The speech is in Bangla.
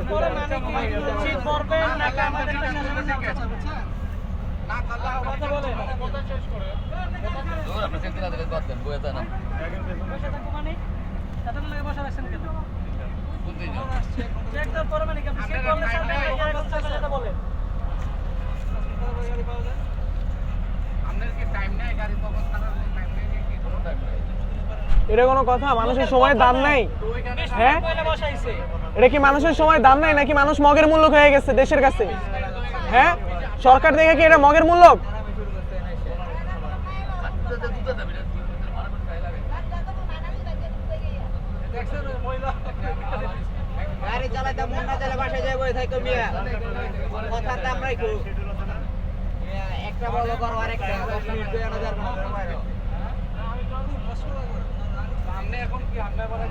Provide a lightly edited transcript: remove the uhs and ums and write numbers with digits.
তারপরে মানে কি উচিত করবেন নাকি আমাদের না কথা বলে কথা শেষ করে দূর আপনি চেক দিলা দিলে বাদ দেন বইটা না বসে থাকো মানে তাদের লাগে বসা রাখছেন কেন বুঝতেই না চেক দাও পরে মানে কি আপনি চেক করলে সামনে কথা বলে গাড়ি পাওয়া যায় আপনার কি টাইম নাই গাড়ি পাওয়ার ছাড়ার টাইম নেই কি কোনো টাইম নাই এটা কোনো কথা? মানুষের সময় দাম নাই? হ্যাঁ, এটা কি মানুষের সময় দাম নাই নাকি মানুষ মগের মূল্য হয়ে গেছে দেশের কাছে? হ্যাঁ, সরকার দেখে কি এটা মগের মূল্য? গাড়ি চালাইতে মন না চাইলে বাসায় যাই বই থাকো মিয়া কথার দাম রাখো একটা বড় করো আর একটা 10 মিনিট 2000 সামনে এখন কি আমরা বলা